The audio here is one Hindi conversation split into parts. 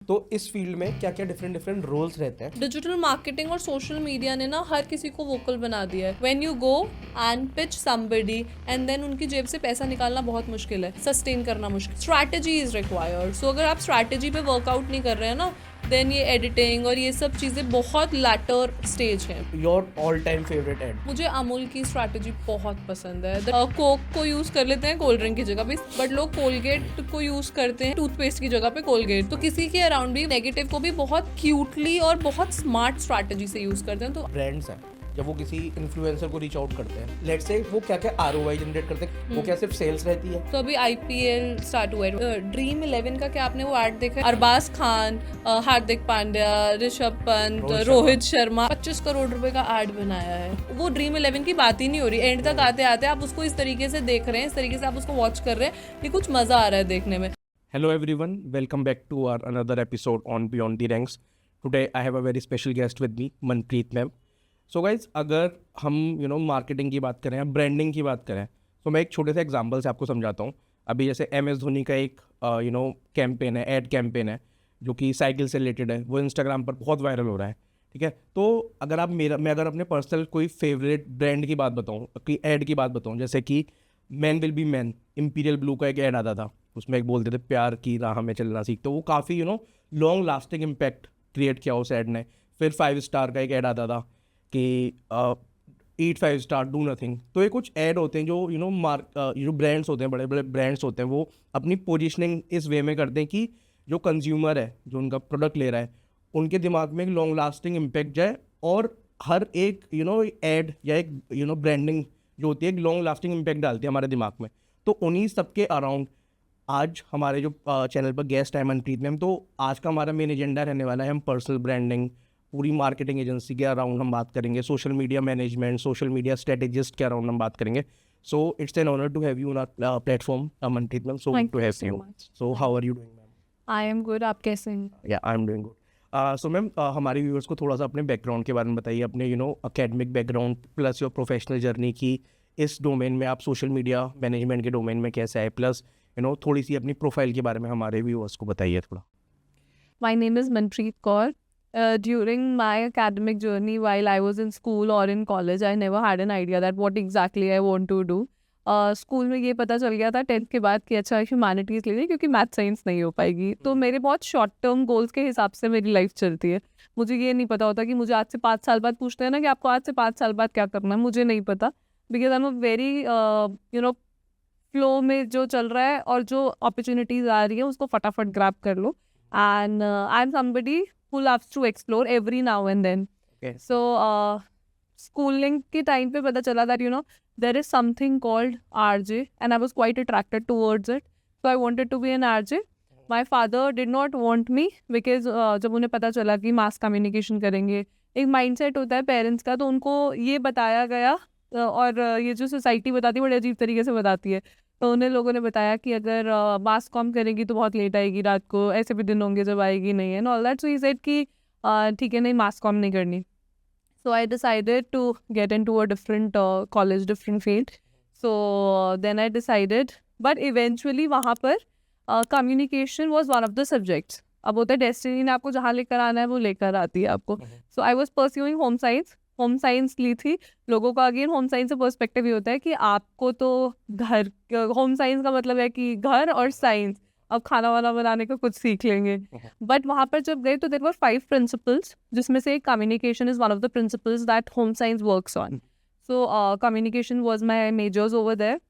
तो इस फील्ड में क्या क्या डिफरेंट डिफरेंट रोल्स रहते हैं? डिजिटल मार्केटिंग और सोशल मीडिया ने ना हर किसी को वोकल बना दिया है. When you go and pitch somebody and then उनकी जेब से पैसा निकालना बहुत मुश्किल है, सस्टेन करना मुश्किल. Strategy is required. सो अगर आप स्ट्रैटेजी पे वर्कआउट नहीं कर रहे हैं ना, देन ये एडिटिंग और ये सब चीज़ें बहुत लैटर स्टेज है. Your all time favourite ad? मुझे अमूल की स्ट्रैटेजी बहुत पसंद है. कोक को यूज कर लेते हैं कोल्ड ड्रिंक की जगह पे, बट लोग कोलगेट को यूज करते हैं टूथपेस्ट की जगह पे कोलगेट. तो किसी के अराउंड भी नेगेटिव को भी बहुत क्यूटली और बहुत स्मार्ट स्ट्रैटेजी से यूज करते हैं. तो ब्रांड्स हैं जब वो किसी इन्फ्लुएंसर को रीच आउट करते हैं, लेट्स से वो क्या क्या आरओआई जनरेट करते हैं, वो क्या सिर्फ सेल्स रहती है? तो अभी आईपीएल स्टार्ट हुआ है. ड्रीम 11 का क्या आपने वो ऐड देखा है? अरबाज खान, हार्दिक पांड्या, ऋषभ पंत, रोहित शर्मा 25 करोड़ रुपए का ऐड बनाया है. वो ड्रीम 11 की बात ही नहीं हो रही. एंड तक आते आते आप उसको इस तरीके से देख रहे हैं, इस तरीके से आप उसको वॉच कर रहे हैं कि कुछ मजा आ रहा है देखने में. Hello everyone, welcome back to our another episode on Beyond the Ranks. Today I have a very special guest with me, Manpreet ma'am. So guys, अगर हम मार्केटिंग की बात करें या ब्रांडिंग की बात करें, तो मैं एक छोटे से एग्जांपल से आपको समझाता हूँ. अभी जैसे MS धोनी का एक कैंपेन है, एड कैंपेन है जो कि साइकिल से रिलेटेड है, वो इंस्टाग्राम पर बहुत वायरल हो रहा है. ठीक है, तो अगर आप मैं अगर अपने पर्सनल कोई फेवरेट ब्रांड की बात बताऊँ, कोई एड की बात बताऊँ, जैसे कि man will be man, imperial blue का एक ऐड आता था, उसमें एक बोलते थे प्यार की राह में चलना सीख. तो वो काफ़ी लॉन्ग लास्टिंग इम्पैक्ट क्रिएट किया उस ऐड ने. फिर 5 स्टार का एक ऐड आता था कि ईट 5 स्टार डू नथिंग. तो ये कुछ ऐड होते हैं जो जो ब्रांड्स होते हैं, बड़े बड़े ब्रांड्स होते हैं, वो अपनी पोजीशनिंग इस वे में करते हैं कि जो कंज्यूमर है, जो उनका प्रोडक्ट ले रहा है, उनके दिमाग में एक लॉन्ग लास्टिंग इम्पैक्ट जाए. और हर एक ऐड या एक ब्रांडिंग जो होती है एक लॉन्ग लास्टिंग इम्पैक्ट डालती है हमारे दिमाग में. तो उन्हीं सब के अराउंड आज हमारे जो चैनल पर गेस्ट है मनप्रीत मैम, तो आज का हमारा मेन एजेंडा रहने वाला है, हम पर्सनल ब्रांडिंग, पूरी मार्केटिंग एजेंसी के अराउंड हम बात करेंगे, social media management, social media strategist के अराउंड हम बात करेंगे. So it's an honour to have you on our platform Manpreet ma'am. So to have you. So how are you doing ma'am? I am good. आप कैसे हैं? Yeah I am doing good. So ma'am, हमारे व्यूअर्स को थोड़ा सा अपने बैकग्राउंड के बारे में बताइए, अपने academic background plus your professional journey की इस डोमेन में, आप सोशल मीडिया मैनेजमेंट के डोमेन में कैसे आए, प्लस थोड़ी सी अपनी प्रोफाइल के बारे में हमारे व्यूअर्स को बताइए थोड़ा. My name is Manpreet Kaur. During my academic journey, while I was in school or in college, I never had an idea that what exactly I want to do. School में ये पता चल गया था 10th के बाद कि अच्छा ह्यूमैनिटीज़ ले ली क्योंकि मैथ साइंस नहीं हो पाएगी. तो मेरे बहुत शॉर्ट टर्म गोल्स के हिसाब से मेरी लाइफ चलती है. मुझे ये नहीं पता होता कि मुझे आज से 5 साल बाद पूछते हैं ना कि आपको आज से 5 साल बाद क्या करना है, मुझे नहीं पता. Because I am a very flow में जो चल रहा है और जो अपॉर्चुनिटीज़ आ रही है उसको फटाफट ग्रैब कर लो. And I'm somebody who loves to explore every now and then. Okay. So schooling के time पे पता चला that there is something called RJ and I was quite attracted towards it. So I wanted to be an RJ. My father did not want me because जब उन्हें पता चला कि mass communication करेंगे, एक mindset होता है पेरेंट्स का, तो उनको ये बताया गया और ये जो सोसाइटी बताती है बड़े अजीब तरीके से बताती है. तो उन्हें लोगों ने बताया कि अगर मास कॉम करेंगी तो बहुत लेट आएगी रात को, ऐसे भी दिन होंगे जब आएगी नहीं है, and all that. So he said कि ठीक है, नहीं मास कॉम नहीं करनी. So I decided to get into a different college, different field. So then I decided, but eventually वहाँ पर communication was one of the subjects. अब होता है डेस्टिनी ने आपको जहाँ लेकर आना है वो लेकर आती है आपको. So I was pursuing home science. Home science ली थी. लोगों का अगेन होम साइंस से पर्सपेक्टिव ये होता है कि आपको तो घर, होम साइंस का मतलब है कि घर और साइंस, अब खाना वाना बनाने का कुछ सीख लेंगे. बट वहाँ पर जब गए तो देयर वर 5 प्रिंसिपल्स, जिसमें से communication is one of the principles that home science works on. So communication was my majors over there.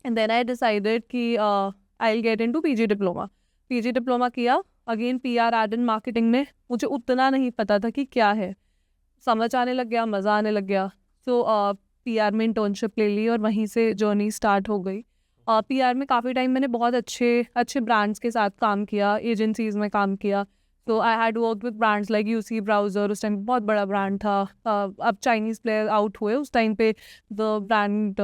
And then I decided कि I will get into PG diploma. PG diploma किया. Again PR ad and marketing में मुझे उतना नहीं पता था कि क्या है. समझ आने लग गया, मज़ा आने लग गया. सो PR में इंटर्नशिप ले ली और वहीं से जर्नी स्टार्ट हो गई. PR में काफ़ी टाइम मैंने बहुत अच्छे ब्रांड्स के साथ काम किया, एजेंसीज़ में काम किया. So I had work with brands like UC browser, उस टाइम बहुत बड़ा ब्रांड था. अब चाइनीज़ प्लेयर आउट हुए, उस टाइम पे the brand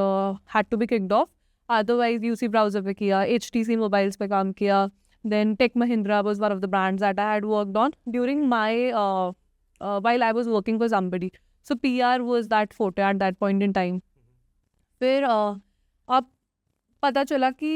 had to be kicked off. Otherwise UC browser पे किया, HTC मोबाइल्स पे काम किया. Then tech Mahindra was one of the brands that I had worked on during my while I was working for somebody. So PR was that forte at that point in time. फिर अब पता चला कि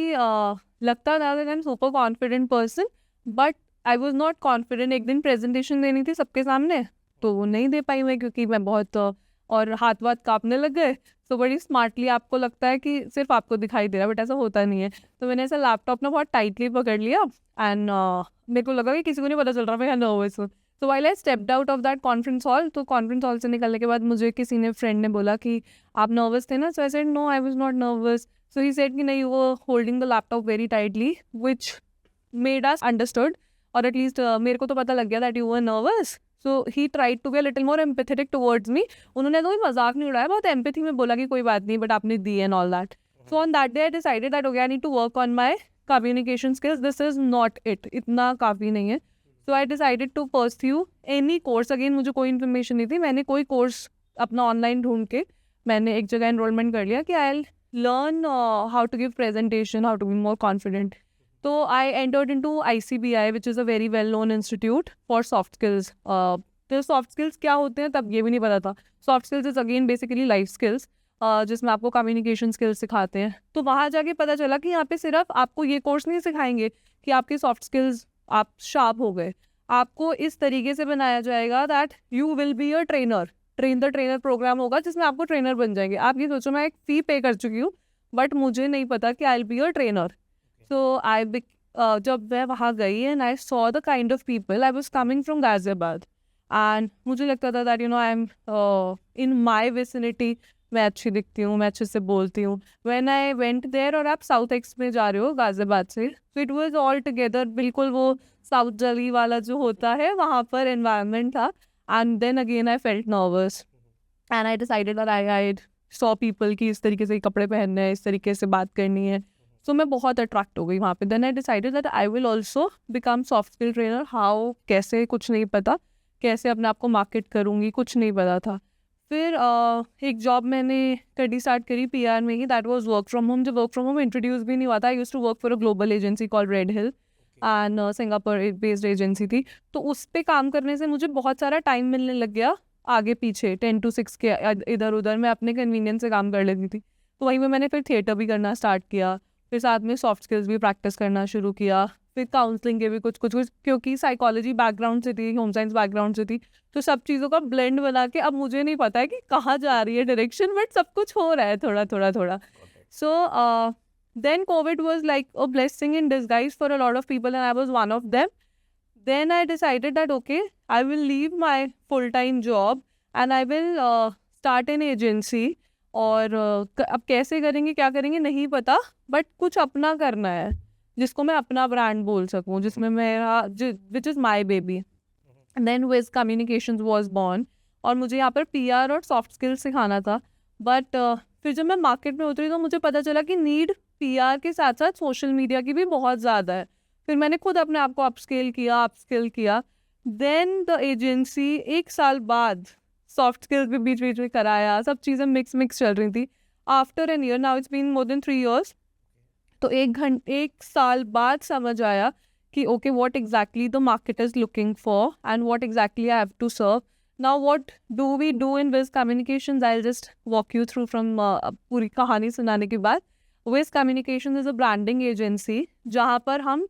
लगता था that I'm super confident person, but I was not confident. एक दिन प्रेजेंटेशन देनी थी सबके सामने, तो वो नहीं दे पाई मैं, क्योंकि मैं बहुत और हाथ वाथ कांपने लग गए. तो बड़ी स्मार्टली आपको लगता है कि सिर्फ आपको दिखाई दे रहा है, बट ऐसा होता नहीं है. तो मैंने ऐसा लैपटॉप ना बहुत टाइटली पकड़ लिया एंड मेरे को लगा कि किसी को नहीं पता चल रहा मैं नर्वस हूँ. तो while I stepped out of that conference hall, तो कॉन्फ्रेंस हॉल से निकलने के बाद मुझे किसी ने फ्रेंड ने बोला कि आप नर्वस थे ना. So I said no, I was not nervous. So he said कि नहीं, you were holding the laptop very tightly, which made us understood, और एटलीस्ट मेरे को तो पता लग गया that you were nervous. So he tried to be a little more empathetic towards me. उन्होंने तो कोई मजाक नहीं उड़ाया, बहुत एम्पैथी में बोला कि कोई बात नहीं, बट आपने दी and all that. So on that day I decided that okay, I need to work on my communication skills. This is not it, इतना काफ़ी नहीं है. So I decided to pursue any course. Again मुझे कोई इन्फॉर्मेशन नहीं थी, मैंने कोई कोर्स अपना ऑनलाइन ढूंढ के मैंने एक जगह एनरोलमेंट कर लिया कि आई learn how to give presentation, how to be more confident. So I entered into ICBI, which is a very well-known institute for soft skills. तो soft skills क्या होते हैं तब ये भी नहीं पता था. Soft skills is again basically life skills, जिसमें आपको communication skills सिखाते हैं. तो वहाँ जाके पता चला कि यहाँ पे सिर्फ आपको ये कोर्स नहीं सिखाएंगे कि आपके soft skills आप शार्प हो गए. आपको इस तरीके से बनाया जाएगा that you will be a trainer. Train the trainer programme होगा जिसमें आपको ट्रेनर बन जाएंगे. आप ये सोचो, मैं एक फ़ी पे कर चुकी हूँ, बट मुझे नहीं पता कि I will be a trainer. So जब मैं वहाँ गई and I saw the kind of people, I was coming from Ghaziabad and मुझे लगता था that you know I am in my vicinity, मैं अच्छी दिखती हूँ, मैं अच्छे से बोलती हूँ. व्हेन आई वेंट देयर, और आप साउथ एक्स में जा रहे हो गाजियाबाद से, so it was all together बिल्कुल वो साउथ जली वाला जो होता है वहाँ पर एनवायरनमेंट था. And then again I felt nervous and I decided that I saw people कि इस तरीके से कपड़े पहनने हैं, इस तरीके से बात करनी है. So मैं बहुत अट्रैक्ट हो गई वहाँ पे. Then I decided that I will also become soft skill trainer. How, कैसे, कुछ नहीं पता. कैसे अपने आप को मार्केट करूँगी, कुछ नहीं पता था. फिर एक जॉब मैंने करनी स्टार्ट करी PR में ही. That was work from home. जब वर्क फ्रॉम होम इंट्रोड्यूस भी नहीं हुआ था, I used to work for a global agency called Red Hill and Singapore based agency थी. तो उस पे काम करने से मुझे बहुत सारा टाइम मिलने लग गया आगे पीछे 10 to 6 के इधर उधर. मैं अपने कन्वीनियंस से काम कर लेती थी. तो वहीं पे मैंने फिर थिएटर भी करना स्टार्ट किया, फिर साथ में सॉफ्ट स्किल्स भी प्रैक्टिस करना शुरू किया, फिर काउंसलिंग के भी कुछ क्योंकि साइकोलॉजी बैकग्राउंड से थी, होम साइंस बैकग्राउंड से थी, तो सब चीज़ों का ब्लेंड बना के अब मुझे नहीं पता है कि कहाँ जा रही है डायरेक्शन, बट सब कुछ हो रहा है थोड़ा थोड़ा थोड़ा. सो then COVID was like a blessing in disguise for a lot of people, and I was one of them. Then I decided that okay, I will leave my full-time job and I will start an agency. और अब कैसे करेंगे, क्या करेंगे नहीं पता, बट कुछ अपना करना है जिसको मैं अपना ब्रांड बोल सकूं, जिसमें मेरा which is my baby. Then Wiz Communications was born, और मुझे यहाँ पर PR और सॉफ्ट स्किल्स सिखाना था. बट फिर जब मैं मार्केट में उतरी तो मुझे पता चला कि नीड PR के साथ साथ सोशल मीडिया की भी बहुत ज़्यादा है. फिर मैंने खुद अपने आप को अपस्किल किया. देन द एजेंसी 1 साल बाद सॉफ्ट स्किल्स भी बीच बीच में कराया, सब चीज़ें मिक्स चल रही थी. After an year, now it's been more than 3 years, तो 1 साल बाद समझ आया कि okay, what exactly the market is looking for and what exactly I have to serve. Now what do we do in Wiz Communications, I will just walk you through from पूरी कहानी सुनाने के बाद. Wiz Communication is a branding agency जहाँ पर हम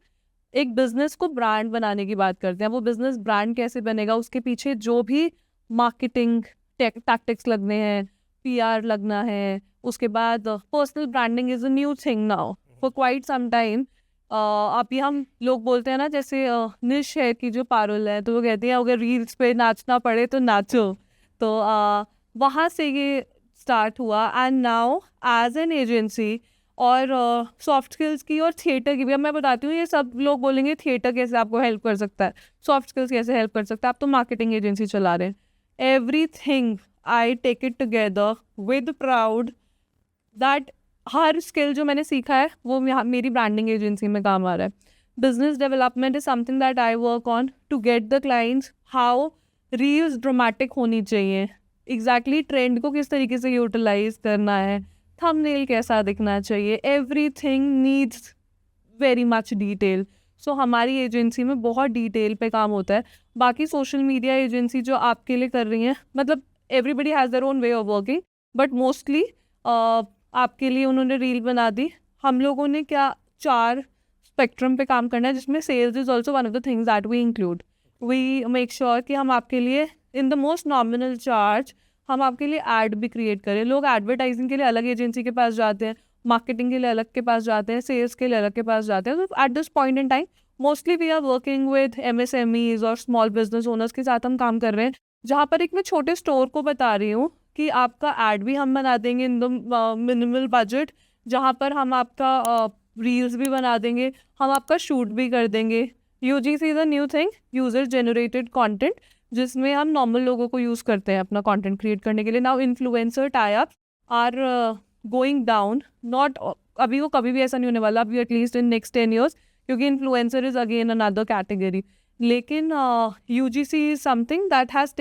एक बिज़नेस को ब्रांड बनाने की बात करते हैं. वो बिज़नेस ब्रांड कैसे बनेगा, उसके पीछे जो भी मार्केटिंग टैक्टिक्स लगने हैं, PR लगना है, उसके बाद personal branding is a new thing now for quite some time. अभी हम लोग बोलते हैं ना, जैसे निश है कि जो पारुल है, तो वो कहती है अगर रील्स पे नाचना पड़े तो नाचो. तो वहाँ से ये स्टार्ट हुआ. And now as an agency, और सॉफ्ट स्किल्स की और थिएटर की भी, अब मैं बताती हूँ. ये सब लोग बोलेंगे थिएटर कैसे आपको हेल्प कर सकता है, सॉफ्ट स्किल्स कैसे हेल्प कर सकता है, आप तो मार्केटिंग एजेंसी चला रहे हैं. Everything I take it together with proud that हर स्किल जो मैंने सीखा है वो मेरी ब्रांडिंग एजेंसी में काम आ रहा है. Business development is something that I work on to get the clients. How reels dramatic होनी चाहिए, एग्जैक्टली ट्रेंड को किस तरीके से यूटिलाइज करना है, थंबनेल कैसा दिखना चाहिए, everything needs very much detail. So हमारी एजेंसी में बहुत डिटेल पे काम होता है. बाकी सोशल मीडिया एजेंसी जो आपके लिए कर रही हैं, मतलब everybody has their own way of working, but mostly आपके लिए उन्होंने रील बना दी. हम लोगों ने क्या 4 स्पेक्ट्रम पे काम करना है जिसमें sales is also one of the things that we include. We make sure कि हम आपके लिए in the most nominal charge हम आपके लिए ऐड भी क्रिएट करें. लोग एडवर्टाइजिंग के लिए अलग एजेंसी के पास जाते हैं, मार्केटिंग के लिए अलग के पास जाते हैं, सेल्स के लिए अलग के पास जाते हैं. तो at this point in time mostly we are working with MSMEs और स्मॉल बिजनेस ओनर्स के साथ हम काम कर रहे हैं, जहाँ पर एक मैं छोटे स्टोर को बता रही हूँ कि आपका ऐड भी हम बना देंगे इन द मिनिमल बजट, जहाँ पर हम आपका रील्स भी बना देंगे, हम आपका शूट भी कर देंगे. UGC is a new thing, user generated content, जिसमें हम नॉर्मल लोगों को यूज़ करते हैं अपना कंटेंट क्रिएट करने के लिए. Now influencer tie up are going down. Not अभी वो कभी भी ऐसा नहीं होने वाला, अभी एटलीस्ट इन नेक्स्ट 10 years, क्योंकि influencer is again another category. लेकिन UGC is something that has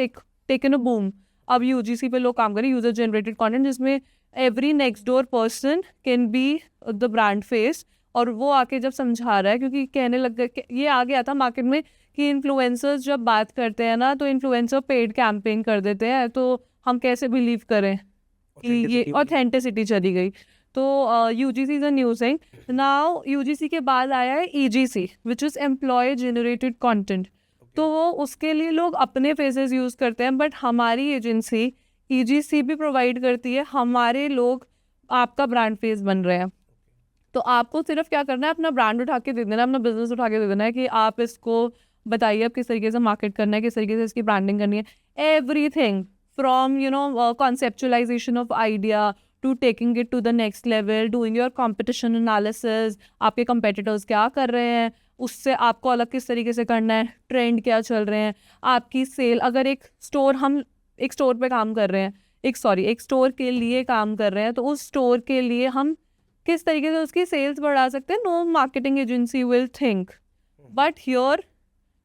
taken a boom. अब UGC पे लोग काम करें, यूजर जनरेटेड कंटेंट, जिसमें every next door person can be the brand face. और वो आके जब समझा रहा है, क्योंकि कहने लग गए, ये आ गया था मार्केट में कि इन्फ्लुएंसर्स जब बात करते हैं ना तो इन्फ्लुएंसर पेड कैंपेन कर देते हैं, तो हम कैसे बिलीव करें कि ये ऑथेंटिसिटी चली गई. तो UGC is a new thing. Now UGC के बाद आया है EGC, which is employee generated content. तो वो उसके लिए लोग अपने फेसेस यूज़ करते हैं, बट हमारी एजेंसी EGC भी प्रोवाइड करती है. हमारे लोग आपका ब्रांड फेस बन रहे हैं. तो आपको सिर्फ क्या करना है, अपना ब्रांड उठा के दे देना है, अपना बिजनेस उठा के दे देना है कि आप इसको बताइए अब किस तरीके से मार्केट करना है, किस तरीके से इसकी ब्रांडिंग करनी है. Everything from conceptualisation of idea to taking it to the next level, doing your competition analysis, आपके कंपेटिटर्स क्या कर रहे हैं, उससे आपको अलग किस तरीके से करना है, ट्रेंड क्या चल रहे हैं, आपकी सेल. अगर हम एक स्टोर पे काम कर रहे हैं, एक स्टोर के लिए काम कर रहे हैं, तो उस स्टोर के लिए हम किस तरीके से उसकी सेल्स बढ़ा सकते हैं. No marketing agency will think, but here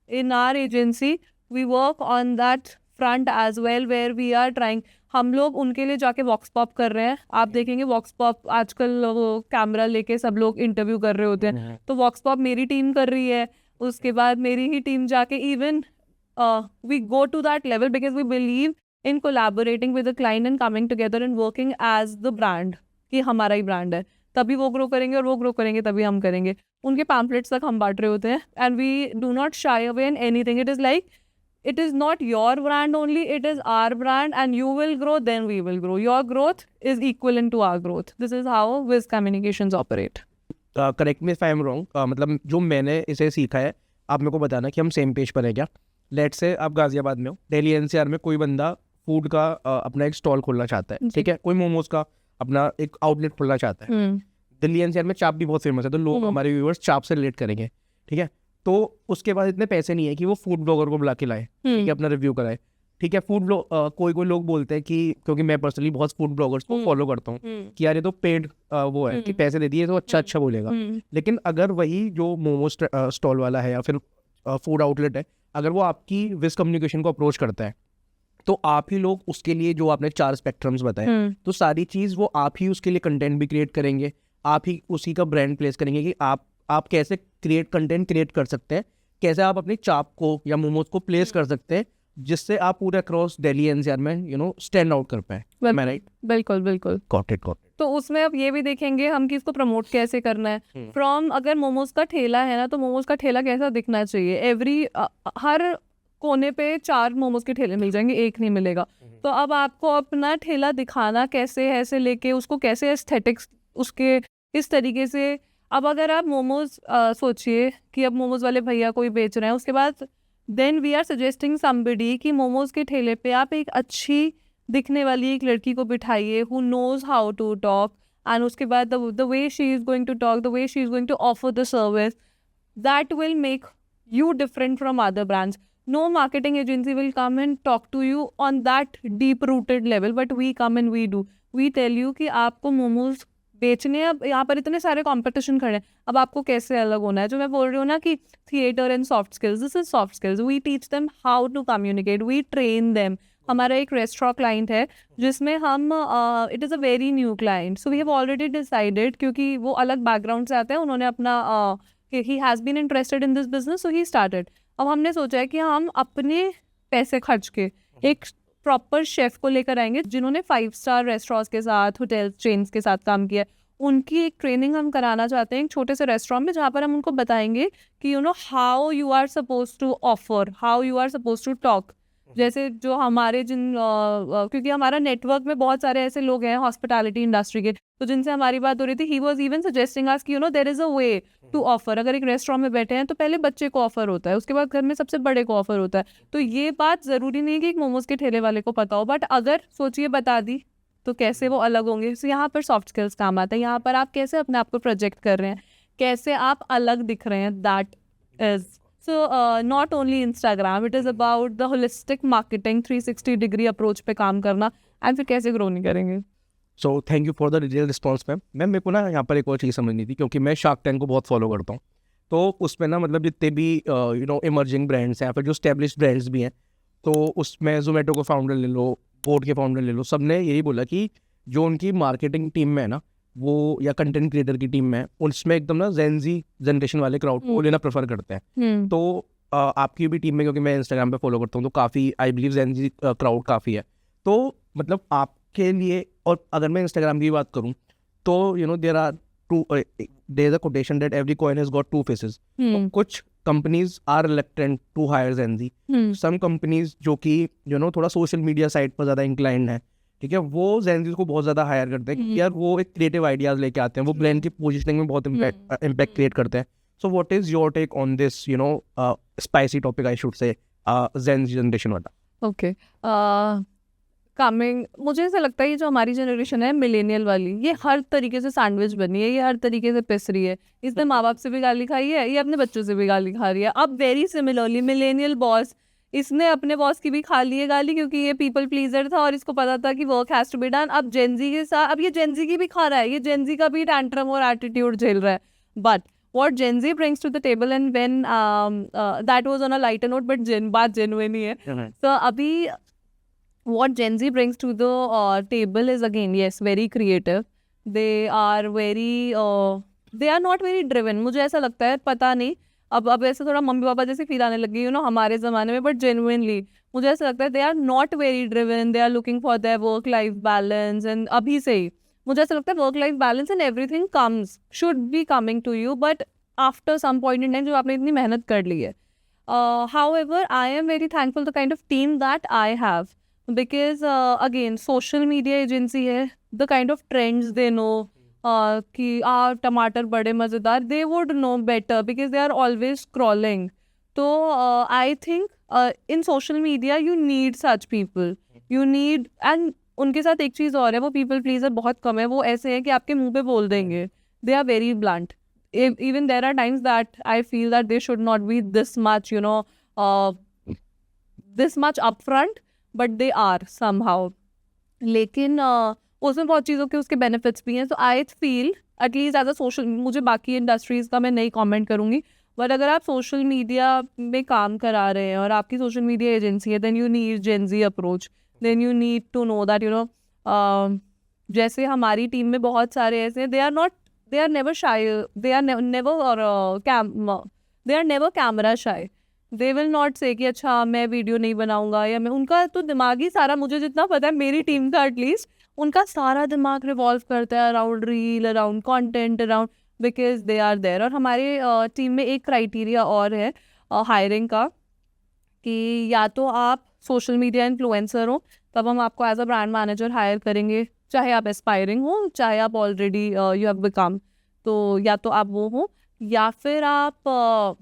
in our agency we work on that front as well, where we are trying. हम लोग उनके लिए जाके वॉक्स पॉप कर रहे हैं. आप देखेंगे वॉक्स पॉप आजकल कैमरा लेके सब लोग इंटरव्यू कर रहे होते हैं, तो वॉक्स पॉप मेरी टीम कर रही है. उसके बाद मेरी ही टीम जाके even we go to that level because we believe in collaborating with the client and coming together and working as the brand, कि हमारा ही ब्रांड है. तभी वो ग्रो करेंगे और वो ग्रो करेंगे तभी हम करेंगे. उनके पैम्पलेट्स तक हम बांट रहे होते हैं. And we do not shy away in anything. It is like it is not your brand only, it is our brand, and you will grow, then we will grow. Your growth is equivalent to our growth. This is how Wiz Communications operate. Correct me if I am wrong. मतलब जो मैंने इसे सीखा है, आप मेरे को बताना कि हम सेम पेज पर हैं क्या. लेट से आप गाजियाबाद में हो, दिल्ली NCR में कोई बंदा फूड का अपना एक स्टॉल खोलना चाहता है, ठीक है, कोई मोमोज का अपना एक आउटलेट खोलना चाहता है. दिल्ली NCR में चाप भी बहुत फेमस है, तो लोग हमारे व्यूअर्स चाप से रिलेट करेंगे, ठीक है. तो उसके बाद इतने पैसे नहीं है कि वो फूड ब्लॉगर को बुला के लाए, ठीक है, अपना रिव्यू कराए, ठीक है. फूड ब्लॉग कोई लोग बोलते हैं कि, क्योंकि मैं पर्सनली बहुत फूड ब्लॉगर्स को फॉलो करता हूँ, कि यार ये तो पेड वो है कि पैसे दे दिए तो अच्छा बोलेगा. लेकिन अगर वही जो मोमोज स्टॉल वाला है या फिर फूड आउटलेट है, अगर वो आपकी विज कम्युनिकेशन को अप्रोच करता है, तो आप ही लोग उसके लिए, जो आपने 4 स्पेक्ट्रम्स बताए, तो सारी चीज़ वो आप ही उसके लिए कंटेंट भी क्रिएट करेंगे, आप ही उसी का ब्रांड प्लेस करेंगे कि आप कैसे कंटेंट क्रिएट कर सकते हैं, कैसे आप अपनी चाप को या मोमोज को प्लेस कर सकते हैं, जिससे आप पूरे अक्रॉस दिल्ली NCR में स्टैंड आउट कर पाए. राइट? बिल्कुल. Got it. तो उसमें अब ये भी देखेंगे हम कि इसको प्रमोट कैसे करना है. फ्रॉम अगर मोमोज का ठेला है ना, तो मोमोज का ठेला कैसा दिखना चाहिए. हर कोने पे 4 मोमोज के ठेले मिल जाएंगे, एक नहीं मिलेगा. तो अब आपको अपना ठेला दिखाना कैसे है, ऐसे लेके उसको कैसे एस्थेटिक्स उसके इस तरीके से. अब अगर आप मोमोज सोचिए कि अब मोमोज वाले भैया कोई बेच रहे हैं, उसके बाद then we are suggesting somebody कि मोमोज के ठेले पे आप एक अच्छी दिखने वाली एक लड़की को बिठाइए who knows how to talk, and उसके बाद the way she is going to talk, the way she is going to offer the service, that will make you different from other brands. No marketing agency will come and talk to you on that deep rooted level, but we come and we do. We tell you कि आपको मोमोज बेचने, अब यहाँ पर इतने सारे कंपटीशन खड़े हैं, अब आपको कैसे अलग होना है. जो मैं बोल रही हूँ ना कि theatre and soft skills, this is soft skills. We teach them how to communicate, we train them. हमारा एक रेस्टोरेंट क्लाइंट है जिसमें हम it is a very new client, so we have already decided, क्योंकि वो अलग बैकग्राउंड से आते हैं, उन्होंने अपना ही has been interested in this business, so he started. अब हमने सोचा है कि हम अपने पैसे खर्च के एक प्रॉपर शेफ को लेकर आएंगे जिन्होंने 5 स्टार रेस्टोरेंट्स के साथ, होटल चेन्स के साथ काम किया है. उनकी एक ट्रेनिंग हम कराना चाहते हैं एक छोटे से रेस्टोरेंट में, जहाँ पर हम उनको बताएंगे कि how you are suppose to offer, how you are suppose to talk. जैसे जो हमारे क्योंकि हमारा नेटवर्क में बहुत सारे ऐसे लोग हैं हॉस्पिटैलिटी इंडस्ट्री के, तो जिनसे हमारी बात हो रही थी, he was even suggesting us कि there is a way to offer. अगर एक रेस्टोरेंट में बैठे हैं तो पहले बच्चे को ऑफर होता है, उसके बाद घर में सबसे बड़े को ऑफर होता है। तो ये बात ज़रूरी नहीं है कि एक मोमोज के ठेले वाले को पता हो, बट अगर सोचिए बता दी तो कैसे वो अलग होंगे। तो यहाँ पर सॉफ्ट स्किल्स काम आता है। यहाँ पर आप कैसे अपने आप को प्रोजेक्ट कर रहे हैं, कैसे आप अलग दिख रहे हैं, that is so not only Instagram, it is about the holistic marketing 360 degree approach पे काम करना। एंड फिर कैसे ग्रो नहीं करेंगे। So thank you for the detail response ma'am. मेरे को ना यहाँ पर एक और चीज़ समझनी थी, क्योंकि मैं शार्क टैंक को बहुत फॉलो करता हूँ, तो उसमें ना मतलब जितने भी इमर्जिंग ब्रांड्स हैं या फिर जो स्टेब्लिश ब्रांड्स भी हैं, तो उसमें जोमेटो को फाउंडर ले लो, बोट के फाउंडर ले लो, सब ने यही बोला कि जो उनकी मार्केटिंग टीम में है ना, वो या कंटेंट क्रिएटर की टीम में है, उसमें एकदम ना जेनजी जनरेशन वाले क्राउड को लेना प्रेफर करते हैं। तो आपकी भी टीम में, क्योंकि मैं इंस्टाग्राम पे फॉलो करता हूँ, तो काफ़ी आई बिलीव जेनजी क्राउड काफ़ी है। तो मतलब आपके लिए, और अगर मैं इंस्टाग्राम की बात करूँ तो there are there is a quotation that every coin has got two faces. कुछ companies are reluctant to hire Gen Z, some companies जो कि थोड़ा सोशल मीडिया साइट पर ज़्यादा इंक्लाइंड है, ठीक है, वो जेनजीज को बहुत ज़्यादा हायर करते हैं, यार वो एक क्रिएटिव आइडियाज़ लेके आते हैं, वो ब्रांड की पोजिशनिंग में बहुत इम्पैक्ट क्रिएट करते हैं। So what is your take on this spicy topic, I should say, Gen Z generation वाला? ओके, कमिंग, मुझे ऐसा लगता है ये जो हमारी जनरेशन है मिलेनियल वाली, ये हर तरीके से सैंडविच बनी है, ये हर तरीके से पिस रही है। इसने माँ बाप से भी गाली खाई है, ये अपने बच्चों से भी गाली खा रही है। अब वेरी सिमिलरली मिलेनियल बॉस, इसने अपने बॉस की भी खा ली है गाली, क्योंकि ये पीपल प्लीजर था और इसको पता था कि work has to be done. अब जेनजी के साथ, अब ये जेनजी की भी खा रहा है, ये जेनजी का भी टैंट्रम और एटीट्यूड झेल रहा है। But what Gen Z brings to the table, and when that was on a lighter note, but बात genuine ही है। So अभी what Gen Z brings to the table is again, yes, very creative. They are very they are not very driven. मुझे ऐसा लगता है, पता नहीं, अब ऐसे थोड़ा मम्मी पापा जैसे फील आने लगी हमारे ज़माने में, बट genuinely मुझे ऐसा लगता है they are not very driven. They are looking for their work life balance, and अभी से ही मुझे ऐसा लगता है work life balance and everything comes, should be coming to you, but after some point in time जो आपने इतनी मेहनत कर ली है। However I am very thankful the kind of team that I have, because again social media agency है, the kind of trends they know, कि टमाटर बड़े मज़ेदार, they would know better because they are always scrolling. तो I think in social media you need such people, you need, and उनके साथ एक चीज़ और है, वो पीपल प्लीजर बहुत कम है। वो ऐसे हैं कि आपके मुंह पे बोल देंगे, they are very blunt. Even there are times that I feel that they should not be this much this much upfront, but they are somehow. लेकिन उसमें बहुत चीज़ों के उसके बेनिफिट्स भी हैं। So I feel at least as a social, मुझे बाकी इंडस्ट्रीज़ का मैं नहीं कॉमेंट करूँगी, बट अगर आप सोशल मीडिया में काम करा रहे हैं और आपकी सोशल मीडिया एजेंसी है, then you need Gen Z approach, then you need to know that जैसे हमारी टीम में बहुत सारे ऐसे, they are never shy, they are never camera shy, they will not say कि अच्छा मैं वीडियो नहीं बनाऊंगा, या मैं, उनका तो दिमाग ही सारा, मुझे जितना पता है मेरी टीम का एटलीस्ट, उनका सारा दिमाग रिवॉल्व करता है around reel, around content, around, because they are there. और हमारे टीम में एक क्राइटेरिया और है हायरिंग का, कि या तो आप सोशल मीडिया इन्फ्लुएंसर हो, तब हम आपको as a brand manager hire करेंगे, चाहे आप एस्पायरिंग हो, चाहे आप ऑलरेडी यू हैव बिकम, तो या तो आप वो हो, या फिर आप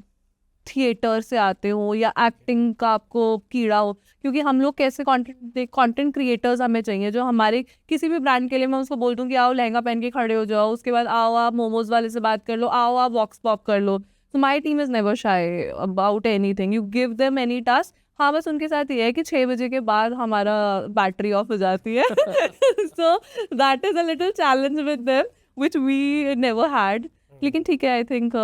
थिएटर से आते हो, या एक्टिंग का आपको कीड़ा हो। क्योंकि हम लोग कैसे कंटेंट क्रिएटर्स हमें चाहिए, जो हमारे किसी भी ब्रांड के लिए मैं उसको बोल दूँ कि आओ लहंगा पहन के खड़े हो जाओ, उसके बाद आओ आप मोमोज वाले से बात कर लो, आओ आप वॉक्स पॉप कर लो। So my team is never shy about anything. You give them any task. हाँ, बस उनके साथ ये है कि 6 बजे के बाद हमारा बैटरी ऑफ हो जाती है। So that is a little challenge with them, which we never had. लेकिन ठीक है, आई थिंक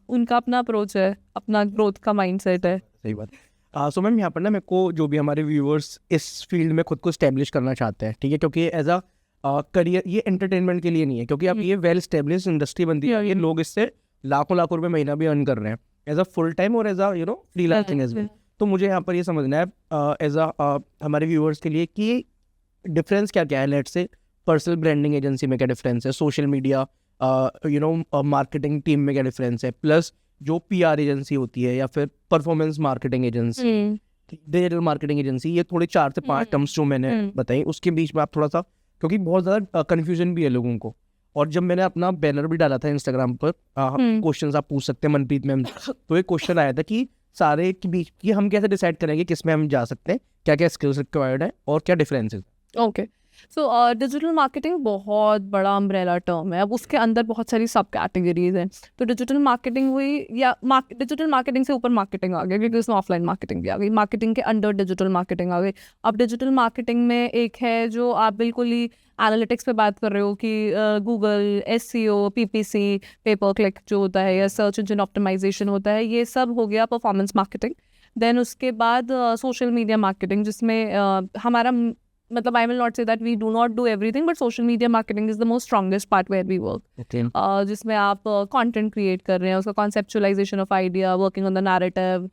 उनका अपना अप्रोच है, अपना ग्रोथ का माइंडसेट है। सही बात। सो मैम, यहाँ पर ना मेरे को, जो भी हमारे व्यूअर्स इस फील्ड में खुद को स्टैब्लिश करना चाहते हैं, ठीक है, क्योंकि एज अ करियर, ये एंटरटेनमेंट के लिए नहीं है, क्योंकि अब ये वेल स्टेब्लिश इंडस्ट्री बनती है, ये लोग इससे लाखों रुपए महीना भी अर्न कर रहे हैं एज अ फुल टाइम और as a freelancing as well. तो मुझे यहाँ पर ये समझना है एज अ हमारे व्यूअर्स के लिए कि डिफरेंस क्या क्या है, let's say personal branding agency में क्या डिफरेंस है, सोशल मीडिया मार्केटिंग टीम में क्या डिफरेंस है, प्लस जो PR एजेंसी होती है या फिर performance marketing agency, digital marketing agency, ये थोड़े 4 से 5 टर्म्स जो मैंने बताई, उसके बीच में आप थोड़ा सा, क्योंकि बहुत ज़्यादा कन्फ्यूजन भी है लोगों को। और जब मैंने अपना बैनर भी डाला था इंस्टाग्राम पर, क्वेश्चंस आप पूछ सकते हैं मनप्रीत मैम, तो एक क्वेश्चन आया था कि सारे के बीच की हम कैसे डिसाइड करेंगे किस में हम जा सकते हैं, क्या क्या स्किल्स रिक्वायर्ड है और क्या डिफरेंस है। ओके, सो डिजिटल मार्केटिंग बहुत बड़ा अम्ब्रेला टर्म है। अब उसके अंदर बहुत सारी सब कैटेगरीज हैं। तो डिजिटल मार्केटिंग हुई, या डिजिटल मार्केटिंग से ऊपर मार्केटिंग आ गया, क्योंकि उसमें ऑफलाइन मार्केटिंग भी आ गई, मार्केटिंग के अंडर डिजिटल मार्केटिंग आ गई। अब डिजिटल मार्केटिंग में एक है जो आप बिल्कुल ही एनालिटिक्स पे बात कर रहे हो कि Google, SEO, PPC, paper click जो होता है, या सर्च इंजन ऑप्टिमाइजेशन होता है, ये सब हो गया परफॉर्मेंस मार्केटिंग। देन उसके बाद सोशल मीडिया मार्केटिंग, जिसमें हमारा मतलब I will not say that we do not do everything, but social media marketing is the most strongest part where we work. Okay. जिसमें आप content create कर रहे हैं, उसका conceptualization of idea, working on the narrative,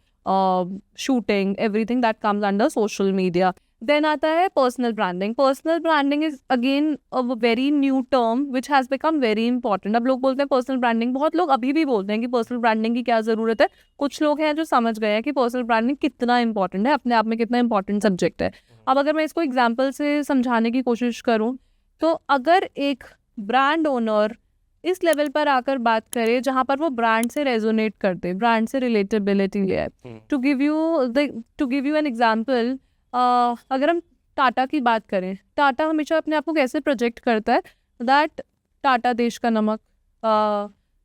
shooting, everything that comes under social media. Then आता है personal branding. Personal branding is again a very new term which has become very important. अब लोग बोलते हैं personal branding, बहुत लोग अभी भी बोलते हैं कि personal branding की क्या ज़रूरत है। कुछ लोग हैं जो समझ गए हैं कि personal branding कितना important है, अपने आप में कितना important subject है। अब अगर मैं इसको एग्जाम्पल से समझाने की कोशिश करूँ, तो अगर एक ब्रांड ओनर इस लेवल पर आकर बात करे जहाँ पर वो ब्रांड से रेजोनेट करते, ब्रांड से रिलेटेबिलिटी ले आए। To give you an example, अगर हम टाटा की बात करें, टाटा हमेशा अपने आप को कैसे प्रोजेक्ट करता है, दैट टाटा देश का नमक,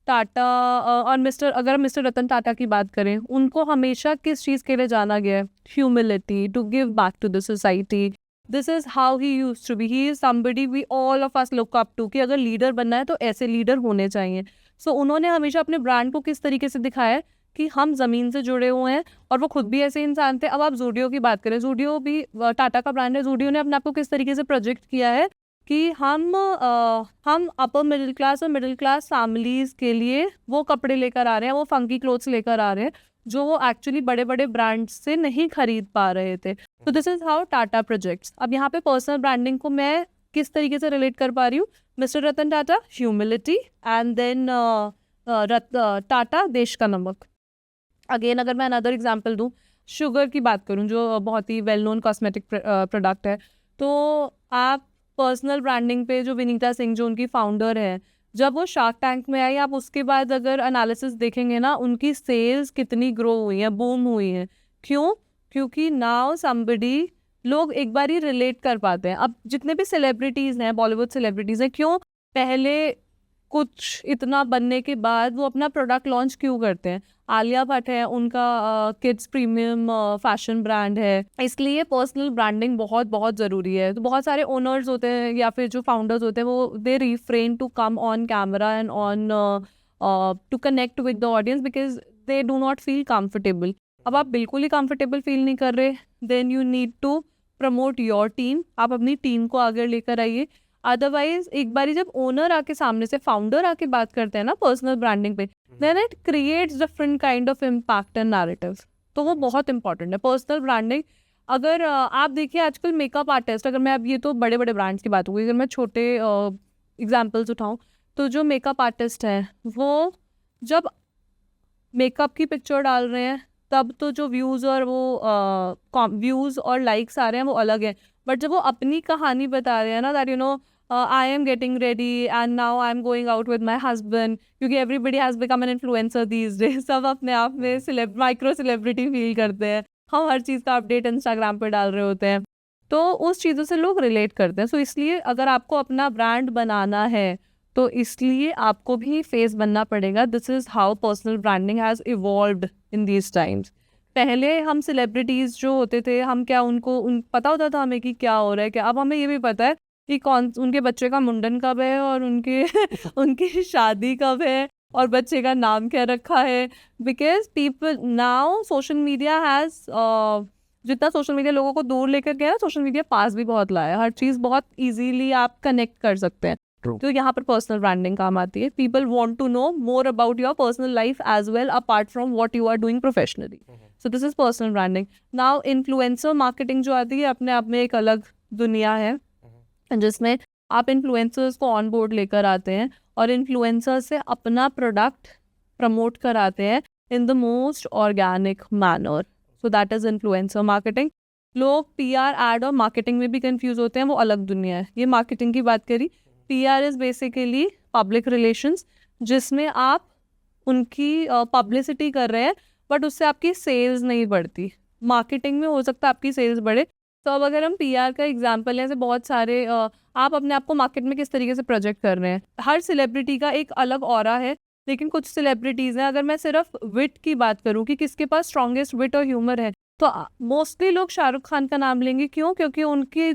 टाटा और अगर मिस्टर रतन टाटा की बात करें, उनको हमेशा किस चीज़ के लिए जाना गया है? Humility, to give back to the society. This is how he used to be, he is somebody we all of us look up to, कि अगर लीडर बनना है तो ऐसे लीडर होने चाहिए। सो उन्होंने हमेशा अपने ब्रांड को किस तरीके से दिखाया है कि हम ज़मीन से जुड़े हुए हैं, और वो खुद भी ऐसे इंसान थे। अब आप ज़ूडियो की बात करें, ज़ूडियो भी टाटा का ब्रांड है। ज़ूडियो ने अपने आप को किस तरीके से प्रोजेक्ट किया है कि हम अपर मिडिल क्लास और मिडिल क्लास फैमिलीज़ के लिए वो कपड़े लेकर आ रहे हैं, वो फंकी क्लोथ्स लेकर आ रहे हैं जो वो एक्चुअली बड़े बड़े ब्रांड्स से नहीं खरीद पा रहे थे। तो this is how Tata projects. अब यहाँ पे पर्सनल ब्रांडिंग को मैं किस तरीके से रिलेट कर पा रही हूँ? Mr Ratan Tata, humility, and then Tata देश का नमक। अगेन अगर मैं अनदर एग्जाम्पल दूँ, शुगर की बात करूँ जो बहुत ही वेल नोन कॉस्मेटिक प्रोडक्ट है, तो आप पर्सनल ब्रांडिंग पे जो विनीता सिंह जो उनकी फाउंडर है, जब वो शार्क टैंक में आई, आप उसके बाद अगर एनालिसिस देखेंगे ना, उनकी सेल्स कितनी ग्रो हुई हैं, बूम हुई हैं। क्यों? क्योंकि नाउ समबडी, लोग एक बार ही रिलेट कर पाते हैं। अब जितने भी सेलिब्रिटीज़ हैं, बॉलीवुड सेलिब्रिटीज़ हैं, क्यों पहले कुछ इतना बनने के बाद वो अपना प्रोडक्ट लॉन्च क्यों करते हैं? आलिया भट्ट है, उनका किड्स प्रीमियम फैशन ब्रांड है। इसलिए पर्सनल ब्रांडिंग बहुत बहुत ज़रूरी है। तो बहुत सारे ओनर्स होते हैं या फिर जो फाउंडर्स होते हैं, वो they refrain to come on camera and on to connect with the audience because they do not feel comfortable. अब आप बिल्कुल ही कंफर्टेबल फील नहीं कर रहे, then you need to promote your team. आप अपनी टीम को आगे लेकर आइए। अदरवाइज एक बारी जब ओनर आके सामने से, फाउंडर आके बात करते हैं ना पर्सनल ब्रांडिंग पे, then it creates different kind of impact and narrative. तो वो बहुत इंपॉर्टेंट है पर्सनल ब्रांडिंग। अगर आप देखिए आजकल मेकअप आर्टिस्ट, अगर मैं अब ये तो बड़े बड़े ब्रांड्स की बात होगी, अगर मैं छोटे एग्जाम्पल्स उठाऊँ, तो जो मेकअप आर्टिस्ट हैं वो जब मेकअप की पिक्चर डाल रहे हैं, तब तो जो व्यूज़ और वो व्यूज़ और लाइक्स आ रहे हैं वो अलग है। बट जब वो अपनी कहानी बता रहे हैं ना, that you no I am getting ready and now I am going out with my husband, क्योंकि everybody has become an influencer these days। सब अपने आप में माइक्रो सेलिब्रिटी फील करते हैं। हम हर चीज़ का अपडेट इंस्टाग्राम पे डाल रहे होते हैं, तो उस चीज़ों से लोग रिलेट करते हैं। सो इसलिए अगर आपको अपना ब्रांड बनाना है, तो इसलिए आपको भी फेस बनना पड़ेगा। This is how personal branding has evolved in these times. पहले हम सेलिब्रिटीज़ जो होते थे, हम क्या पता होता था हमें कि क्या हो रहा है क्या? अब हमें ये भी पता है कि उनके बच्चे का मुंडन कब है, और उनकी शादी कब है, और बच्चे का नाम क्या रखा है। Because people now, social media has जितना सोशल मीडिया लोगों को दूर लेकर गया, सोशल मीडिया पास भी बहुत लाया। हर चीज़ बहुत ईजीली आप कनेक्ट कर सकते हैं। तो यहाँ पर पर्सनल ब्रांडिंग काम आती है। People want to know more about your personal life as well apart from what you are doing professionally. So this is personal branding. Now influencer marketing जो आती है, अपने आप में एक अलग दुनिया है, जिसमें आप इन्फ्लुएंसर्स को ऑन बोर्ड लेकर आते हैं और इन्फ्लुएंसर से अपना प्रोडक्ट प्रमोट कराते हैं इन the most organic manner. So that is influencer marketing. लोग PR एड और मार्केटिंग में भी कंफ्यूज होते हैं, वो अलग दुनिया है. ये मार्केटिंग की बात करी. PR is basically public relations, जिसमें आप उनकी पब्लिसिटी कर रहे हैं बट उससे आपकी सेल्स नहीं बढ़ती. मार्केटिंग में हो सकता है आपकी सेल्स बढ़े. तो अब अगर हम PR का एग्जांपल लें, ऐसे बहुत सारे आप अपने आप को मार्केट में किस तरीके से प्रोजेक्ट कर रहे हैं. हर सेलिब्रिटी का एक अलग ऑरा है, लेकिन कुछ सेलिब्रिटीज़ हैं, अगर मैं सिर्फ विट की बात करूं कि किसके पास स्ट्रॉन्गेस्ट विट और ह्यूमर है, तो मोस्टली लोग शाहरुख खान का नाम लेंगे. क्यों? क्योंकि उनकी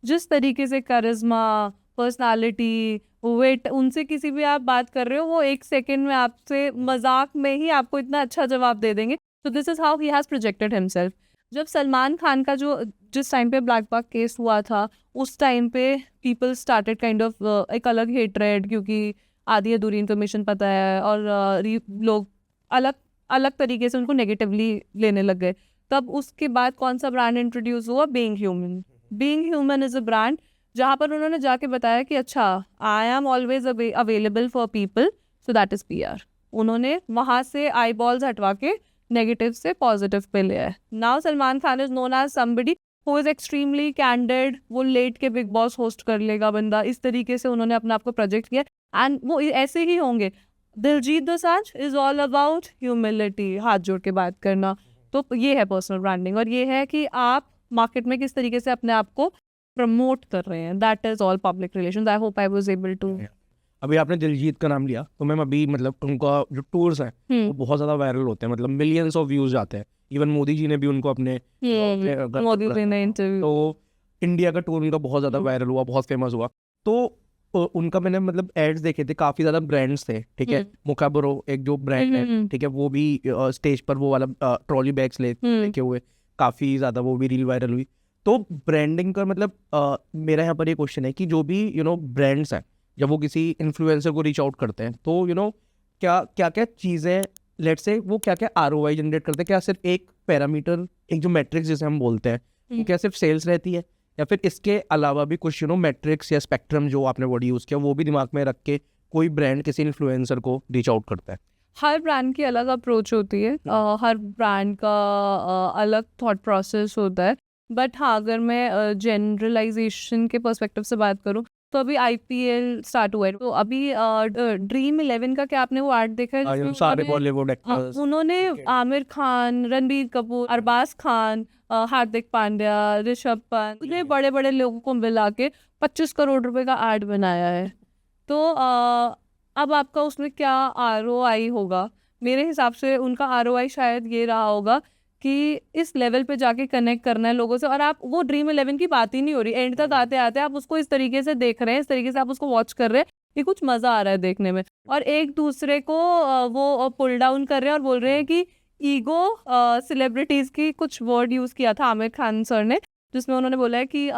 जिस तरीके से करिश्मा, पर्सनालिटी, वेट, उनसे किसी भी आप बात कर रहे हो, वो 1 सेकेंड में आपसे मजाक में ही आपको इतना अच्छा जवाब दे देंगे. तो this is how he has projected himself. जब सलमान खान का जिस टाइम पे ब्लैक बक केस हुआ था, उस टाइम पे पीपल स्टार्टेड काइंड ऑफ एक अलग हेट्रेड, क्योंकि आधी अधूरी इन्फॉर्मेशन पता है और लोग अलग अलग तरीके से उनको नेगेटिवली लेने लग गए. तब उसके बाद कौन सा ब्रांड इंट्रोड्यूस हुआ? Being human. Being human is a brand जहाँ पर उन्होंने जाके बताया कि अच्छा, I am always available for people, so that is PR. उन्होंने वहाँ से आई बॉल्स हटवा के नेगेटिव से पॉजिटिव पे लिया है. Now Salman Khan is known as somebody who is extremely candid. वो लेट के बिग बॉस होस्ट कर लेगा बंदा, इस तरीके से उन्होंने अपने आप को प्रोजेक्ट किया. एंड वो ऐसे ही होंगे. Diljit Dosanjh is all about humility, हाथ जोड़ के बात करना. तो ये है पर्सनल ब्रांडिंग, और ये है कि आप मार्केट में किस तरीके से अपने आप को प्रमोट कर रहे हैं. That is all public relations. I hope I was able to. अभी आपने दिलजीत का नाम लिया, तो मैम अभी मतलब उनका जो टूर्स हैं वो बहुत ज़्यादा वायरल होते हैं, मतलब मिलियंस ऑफ व्यूज़ जाते हैं. इवन मोदी जी ने भी उनको अपने मोदी जी ने इंटरव्यू, तो इंडिया का टूर उनका बहुत ज़्यादा वायरल हुआ, बहुत फेमस हुआ. तो उनका मैंने मतलब एड्स देखे थे, काफ़ी ज़्यादा ब्रांड्स थे. ठीक है, मुकाबरो एक जो ब्रांड है, ठीक है, वो भी स्टेज पर वो वाला ट्रॉली बैग्स लेके हुए, काफ़ी ज़्यादा वो भी रील वायरल हुई. तो ब्रांडिंग का मतलब मेरा यहाँ पर ये क्वेश्चन है कि जो भी ब्रांड्स हैं, जब वो किसी इन्फ्लुएंसर को रीच आउट करते हैं, तो क्या क्या चीज़ें, लेट से वो क्या क्या ROI जनरेट करते हैं? क्या सिर्फ एक पैरामीटर, एक जो मैट्रिक्स जिसे हम बोलते हैं, वो क्या सिर्फ सेल्स रहती है, या फिर इसके अलावा भी कुछ मैट्रिक्स या स्पेक्ट्रम जो आपने वर्ड यूज़ किया, वो भी दिमाग में रख के कोई ब्रांड किसी इन्फ्लुएंसर को रीच आउट करता है? हर ब्रांड की अलग अप्रोच होती है. हर ब्रांड का अलग थॉट प्रोसेस होता है. बट हाँ, अगर मैं जनरलाइजेशन के पर्सपेक्टिव से बात करूँ, तो अभी IPL स्टार्ट हुआ है. तो अभी Dream11 का क्या आपने वो ऐड देखा है जिसमें सारे बॉलीवुड एक्टर्स, उन्होंने आमिर खान, रणबीर कपूर, अरबाज खान, हार्दिक पांड्या, ऋषभ पंत, इतने बड़े बड़े लोगों को मिला के 25 करोड़ रुपए का ऐड बनाया है. तो अब आपका उसमें क्या ROI होगा? मेरे हिसाब से उनका ROI शायद ये रहा होगा कि इस लेवल पे जाके कनेक्ट करना है लोगों से. और आप वो Dream11 की बात ही नहीं हो रही, एंड तक आते आते आप उसको इस तरीके से देख रहे हैं, इस तरीके से आप उसको वॉच कर रहे हैं कि कुछ मज़ा आ रहा है देखने में. और एक दूसरे को वो पुल डाउन कर रहे हैं और बोल रहे हैं कि ईगो. सेलिब्रिटीज़ की कुछ वर्ड यूज़ किया था आमिर खान सर ने, जिसमें उन्होंने बोला है कि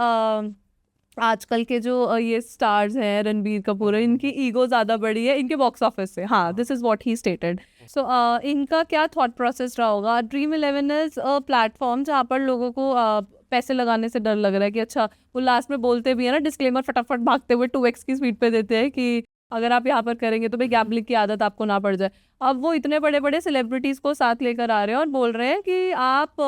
आजकल के जो ये स्टार्स हैं, रणबीर कपूर, इनकी ईगो ज़्यादा बड़ी है इनके बॉक्स ऑफिस से. हाँ, this is what he stated. So इनका क्या थॉट प्रोसेस रहा होगा? Dream11 इज़ अ प्लेटफॉर्म जहाँ पर लोगों को पैसे लगाने से डर लग रहा है कि अच्छा, वो लास्ट में बोलते भी है ना, डिस्क्लेमर फटाफट भागते हुए 2x की स्पीड पे देते हैं कि अगर आप यहाँ पर करेंगे तो भाई गैम्बलिंग की आदत आपको ना पड़ जाए. अब वो इतने बड़े बड़े सेलिब्रिटीज़ को साथ लेकर आ रहे हैं और बोल रहे हैं कि आप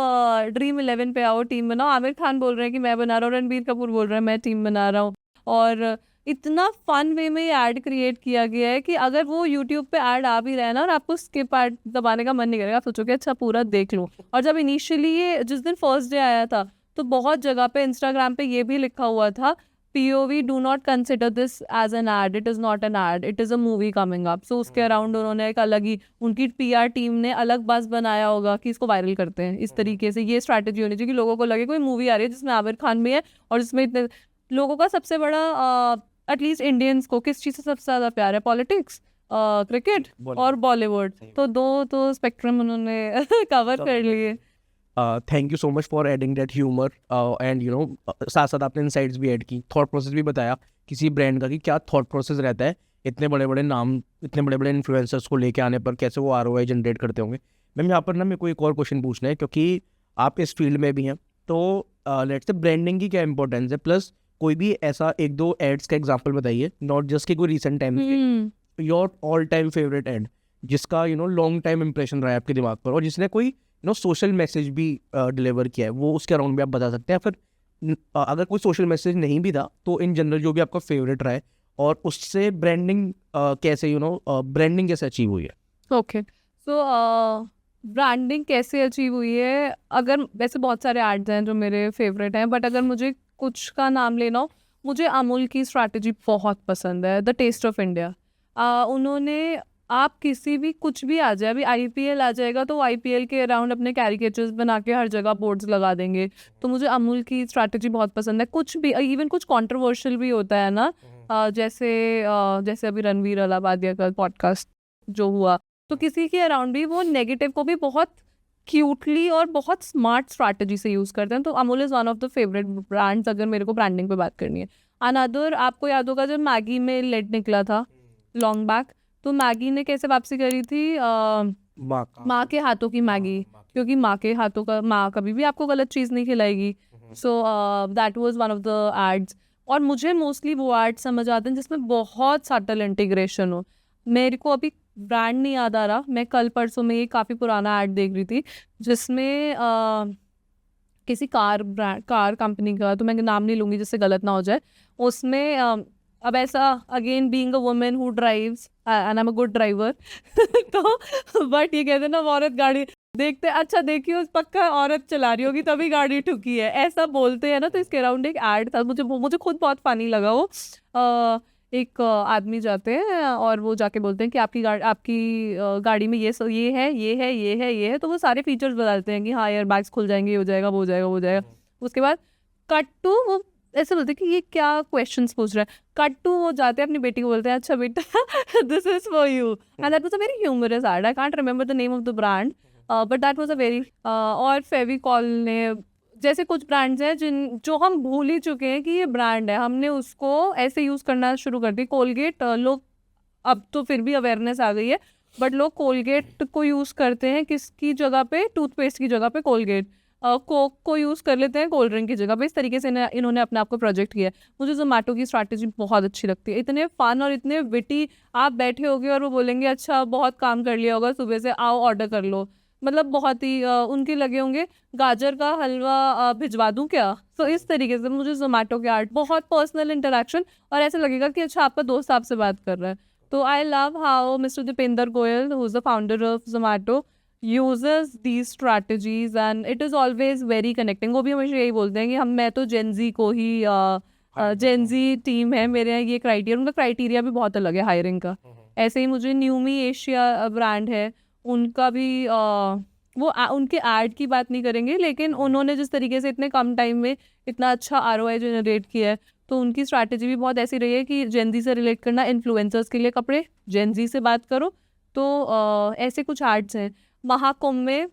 Dream11 पे आओ, टीम बनाओ. आमिर खान बोल रहे हैं कि मैं बना रहा हूँ, रणबीर कपूर बोल रहे हैं मैं टीम बना रहा हूँ. और इतना फन वे में ये ऐड क्रिएट किया गया है कि अगर वो यूट्यूब पे ऐड आ भी रहा है ना और आपको स्किप ऐड दबाने का मन नहीं करेगा, आप सोचोगे अच्छा पूरा देख लूँ. और जब इनिशियली ये जिस दिन फर्स्ट डे आया था, तो बहुत जगह पे इंस्टाग्राम पे ये भी लिखा हुआ था, POV do not consider this as an ad, it is not an ad, it is a movie coming up. So उसके अराउंड उन्होंने एक अलग ही, उनकी PR टीम ने अलग बस बनाया होगा कि इसको वायरल करते हैं. इस तरीके से ये स्ट्रैटेजी होनी चाहिए कि लोगों को लगे कोई मूवी आ रही है जिसमें आमिर खान भी है और जिसमें इतने लोगों का सबसे बड़ा एटलीस्ट इंडियंस को किस चीज़ से सबसे ज़्यादा प्यार है? पॉलिटिक्स, क्रिकेट और बॉलीवुड. तो दो तो स्पेक्ट्रम उन्होंने कवर कर लिए. Thank you so much for adding that humour and साथ साथ आपने इनसाइट्स भी ऐड की, थॉट प्रोसेस भी बताया किसी ब्रांड का कि क्या थॉट प्रोसेस रहता है, इतने बड़े बड़े नाम, इतने बड़े बड़े इन्फ्लुएंसर्स को लेके आने पर कैसे वो ROI जनरेट करते होंगे. मैम यहाँ पर ना मेरे को एक और क्वेश्चन पूछना है, क्योंकि आप इस फील्ड में भी हैं, तो लेट्स से ब्रांडिंग की क्या इंपॉर्टेंस है, प्लस कोई भी ऐसा एक दो एड्स का एग्जांपल बताइए, नॉट जस्ट कि कोई रिसेंट टाइम में, your all time favourite ad जिसका लॉन्ग टाइम इंप्रेशन रहा है आपके दिमाग पर, और जिसने कोई सोशल मैसेज भी डिलीवर किया है, वो उसके अराउंड भी आप बता सकते हैं। फिर अगर कोई सोशल मैसेज नहीं भी था तो इन जनरल जो भी आपका फेवरेट रहा है, और उससे ब्रांडिंग कैसे ब्रांडिंग कैसे अचीव हुई है। ओके, सो ब्रांडिंग कैसे अचीव हुई है, अगर वैसे बहुत सारे एड्स हैं जो मेरे फेवरेट हैं, बट अगर मुझे कुछ का नाम लेना हो, मुझे अमूल की स्ट्रैटेजी बहुत पसंद है, द टेस्ट ऑफ इंडिया। उन्होंने, आप किसी भी कुछ भी आ जाए, अभी IPL आ जाएगा तो IPL के अराउंड अपने कैरिकेचर्स बना के हर जगह बोर्ड्स लगा देंगे। तो मुझे अमूल की स्ट्रैटेजी बहुत पसंद है। कुछ भी, इवन कुछ कंट्रोवर्शियल भी होता है ना, जैसे अभी रणवीर अलाहाबादिया का पॉडकास्ट जो हुआ, तो किसी के अराउंड भी वो नेगेटिव को भी बहुत क्यूटली और बहुत स्मार्ट स्ट्रैटेजी से यूज़ करते हैं। तो Amul is one of the favourite brands अगर मेरे को ब्रांडिंग पे बात करनी है। अनदर, आपको याद होगा जब मैगी में लेड निकला था लॉन्ग बैक, तो मैगी ने कैसे वापसी करी थी, माँ के हाथों की मैगी, क्योंकि माँ के हाथों का, माँ कभी भी आपको गलत चीज़ नहीं खिलाएगी। So that was one of the ads. और मुझे मोस्टली वो एड्स समझ आते हैं जिसमें बहुत सटल इंटीग्रेशन हो। मेरे को अभी ब्रांड नहीं याद आ रहा, मैं कल परसों में ये काफ़ी पुराना ऐड देख रही थी जिसमें किसी कार कंपनी का, तो मैं नाम नहीं लूँगी जिससे गलत ना हो जाए, उसमें अब ऐसा, again being a woman who drives and I am a good driver, तो बट ये कहते हैं ना, औरत गाड़ी देखते, अच्छा देखिए उस पक्का औरत चला रही होगी तभी गाड़ी ठुकी है, ऐसा बोलते हैं ना। तो इसके अराउंड एक ऐड था, मुझे खुद बहुत फनी लगा वो। एक आदमी जाते हैं और वो जाके बोलते हैं कि आपकी गाड़ी में ये है, ये है, ये है, ये है, तो वो सारे फीचर्स बताते हैं कि हाँ एयर बैग्स खुल जाएंगे, ये हो जाएगा, वो हो जाएगा, वो हो जाएगा। उसके बाद कट टू, वो ऐसे बोलते हैं कि ये क्या क्वेश्चंस पूछ रहा है। कट टू, वो जाते हैं अपनी बेटी को बोलते हैं, अच्छा बेटा this is for you, and that was a very humorous ad. I can't remember the name of the brand, but that was a very, और फेविकॉल ने, जैसे कुछ ब्रांड्स हैं जो हम भूल ही चुके हैं कि ये ब्रांड है, हमने उसको ऐसे यूज़ करना शुरू कर दी। कोलगेट, लोग अब तो फिर भी अवेयरनेस आ गई है, बट लोग कोलगेट को यूज़ करते हैं किसकी जगह पे, टूथपेस्ट की जगह पे कोलगेट, कोक को यूज़ कर लेते हैं कोल्ड ड्रिंक की जगह पे। इस तरीके से इन्होंने अपने आप को प्रोजेक्ट किया है। मुझे जोमेटो की स्ट्रैटेजी बहुत अच्छी लगती है, इतने फन और इतने विटी। आप बैठे होगे और वो बोलेंगे अच्छा बहुत काम कर लिया होगा सुबह से, आओ ऑर्डर कर लो, मतलब बहुत ही उनके लगे होंगे गाजर का हलवा भिजवा दूं क्या। तो इस तरीके से मुझे जोमेटो के आर्ट, बहुत पर्सनल इंटरेक्शन, और ऐसा लगेगा कि अच्छा आपका दोस्त आपसे बात कर रहा है। तो I love how Mr Deepinder Goyal, who is the founder of Zomato, uses these strategies and it is always very connecting। वो भी हमेशा यही बोलते हैं कि मैं तो जेनजी को ही, जेनजी टीम है मेरे यहाँ, ये क्राइटेरिया, उनका क्राइटेरिया भी बहुत अलग है हायरिंग का। ऐसे ही मुझे न्यूमी एशिया ब्रांड है, उनका भी वो उनके ऐड की बात नहीं करेंगे, लेकिन उन्होंने जिस तरीके से इतने कम टाइम में इतना अच्छा ROI जनरेट किया है, तो उनकी स्ट्रैटेजी भी बहुत ऐसी रही है कि जेनजी से रिलेट करना, इन्फ्लुएंसर्स के लिए कपड़े, जेनजी से बात करो। तो ऐसे कुछ एड्स हैं। महाकुंभ में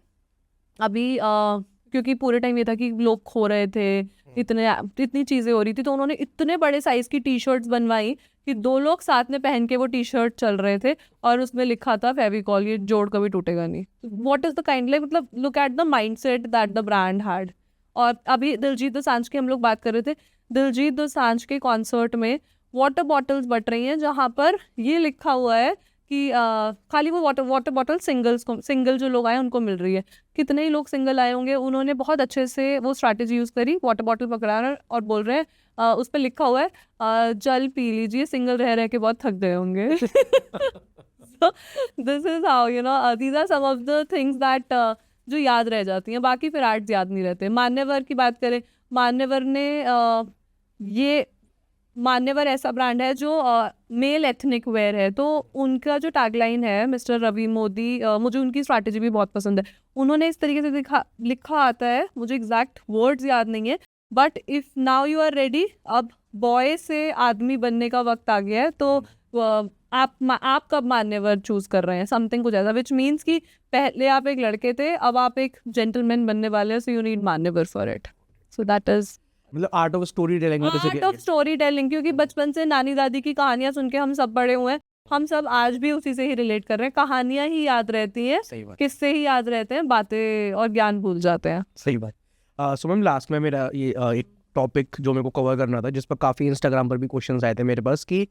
अभी क्योंकि पूरे टाइम ये था कि लोग खो रहे थे, इतनी चीज़ें हो रही थी, तो उन्होंने इतने बड़े साइज़ की टी-शर्ट्स बनवाई कि 2 लोग साथ में पहन के वो टी-शर्ट चल रहे थे, और उसमें लिखा था फेविकॉल, ये जोड़ कभी टूटेगा नहीं। What is the kind, like मतलब look at the mindset that the brand had. और अभी दिलजीत दोसांझ की हम लोग बात कर रहे थे, दिलजीत दोसांझ के कॉन्सर्ट में वाटर बॉटल्स बट रही हैं जहाँ पर ये लिखा हुआ है कि खाली वो वाटर बॉटल सिंगल जो लोग आए उनको मिल रही है। कितने ही लोग सिंगल आए होंगे, उन्होंने बहुत अच्छे से वो स्ट्रैटेजी यूज़ करी, वाटर बॉटल पकड़ा रहे और बोल रहे हैं, उस पर लिखा हुआ है जल पी लीजिए, सिंगल रह के बहुत थक गए होंगे। This is how these are some of the things that जो याद रह जाती हैं, बाकी फिर एड्स याद नहीं रहते। मान्यवर की बात करें, मान्यवर ने ये मान्यवर ऐसा ब्रांड है जो मेल एथनिक वेयर है, तो उनका जो टैगलाइन है मिस्टर रवि मोदी, मुझे उनकी स्ट्रैटेजी भी बहुत पसंद है। उन्होंने इस तरीके से लिखा आता है, मुझे एग्जैक्ट वर्ड्स याद नहीं है, but if now you are ready, अब बॉय से आदमी बनने का वक्त आ गया है, तो आप कब मान्यवर चूज़ कर रहे हैं, समथिंग कुछ ऐसा, विच मीन्स कि पहले आप एक लड़के थे, अब आप एक जेंटलमैन बनने वाले हैं, so you need Manyavar for it. So that is मतलब art of story telling. Art of story telling, क्योंकि बचपन से नानी दादी की कहानियां सुन के हम सब बड़े हुए हैं, हम सब आज भी उसी से ही रिलेट कर रहे हैं, कहानियां ही याद रहती हैं, किससे ही याद रहते हैं, बातें और ज्ञान भूल जाते हैं। सही बात। सो मैम लास्ट में मेरा ये एक टॉपिक जो मेरे को कवर करना था, जिस पर काफ़ी इंस्टाग्राम पर भी क्वेश्चंस आए थे मेरे पास कि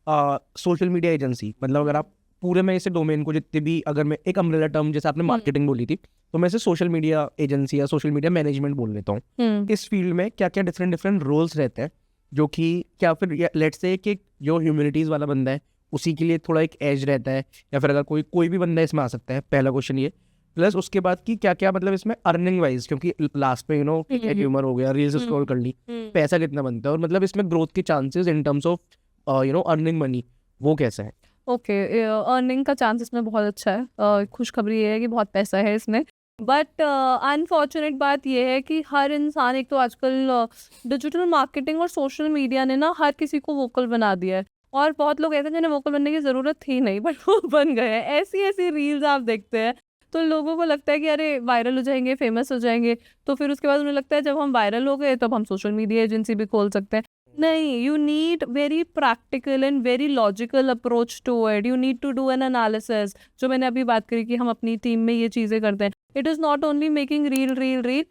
सोशल मीडिया एजेंसी, मतलब अगर आप पूरे में इसे डोमेन को जितने भी, अगर मैं एक अम्ब्रेला टर्म जैसे आपने मार्केटिंग बोली थी, तो मैं इसे सोशल मीडिया एजेंसी या सोशल मीडिया मैनेजमेंट बोल लेता हूँ। इस फील्ड में क्या क्या डिफरेंट रोल्स रहते हैं, जो कि क्या फिर लेट्स से कि जो ह्यूमैनिटीज़ वाला बंदा है उसी के लिए थोड़ा एक एज रहता है, या फिर अगर कोई भी बंदा इसमें आ सकता है, पहला क्वेश्चन ये। प्लस उसके बाद की क्या क्या मतलब इसमें अर्निंग वाइज, क्योंकि लास्ट में ह्यूमर हो गया, रील्स स्क्रॉल कर ली, पैसा कितना बनता है, और मतलब इसमें ग्रोथ के chances in terms of earning money, वो कैसे है? ओके, अर्निंग का चांस इसमें बहुत अच्छा है। खुशखबरी ये है कि बहुत पैसा है इसमें। बट अनफॉर्चुनेट बात ये है कि हर इंसान, एक तो आजकल डिजिटल मार्केटिंग और सोशल मीडिया ने ना हर किसी को वोकल बना दिया है, और बहुत लोग ऐसे हैं जिन्हें वोकल बनने की ज़रूरत थी नहीं, बट वो बन गए हैं। ऐसी ऐसी रील्स आप देखते हैं तो लोगों को लगता है कि अरे वायरल हो जाएंगे, फेमस हो जाएंगे, तो फिर उसके बाद उन्हें लगता है जब हम वायरल हो गए तब हम सोशल मीडिया एजेंसी भी खोल सकते हैं। नहीं, you need very practical and very logical approach to it. You need to do an analysis, जो मैंने अभी बात करी कि हम अपनी टीम में ये चीज़ें करते हैं। It is not only making reel reel reel,